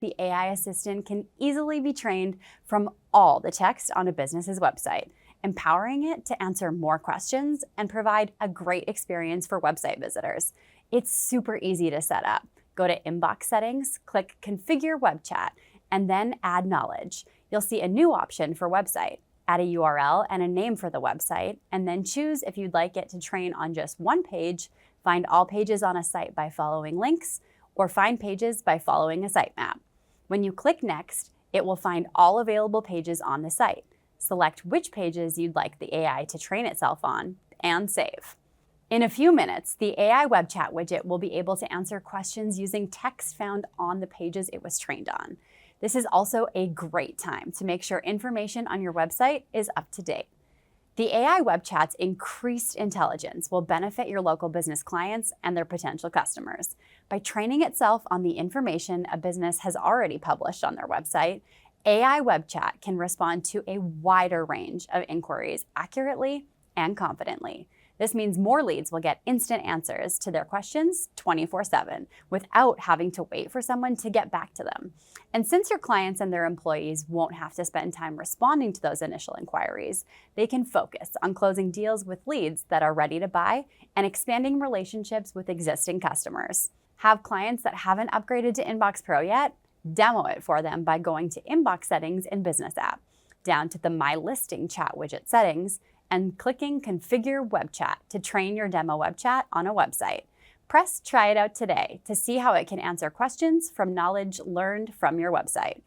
the AI assistant can easily be trained from all the text on a business's website, empowering it to answer more questions and provide a great experience for website visitors. It's super easy to set up. Go to Inbox Settings, click Configure Web Chat, and then Add Knowledge. You'll see a new option for website. Add a URL and a name for the website, and then choose if you'd like it to train on just one page, find all pages on a site by following links, or find pages by following a sitemap. When you click Next, it will find all available pages on the site. Select which pages you'd like the AI to train itself on, and save. In a few minutes, the AI Web Chat widget will be able to answer questions using text found on the pages it was trained on. This is also a great time to make sure information on your website is up to date. The AI Web Chat's increased intelligence will benefit your local business clients and their potential customers. By training itself on the information a business has already published on their website, AI Web Chat can respond to a wider range of inquiries accurately and confidently. This means more leads will get instant answers to their questions 24/7 without having to wait for someone to get back to them. And since your clients and their employees won't have to spend time responding to those initial inquiries, they can focus on closing deals with leads that are ready to buy and expanding relationships with existing customers. Have clients that haven't upgraded to Inbox Pro yet? Demo it for them by going to Inbox Settings in Business app, down to the My Listing Chat widget settings, and clicking Configure Web Chat to train your demo web chat on a website. Press Try it out today to see how it can answer questions from knowledge learned from your website.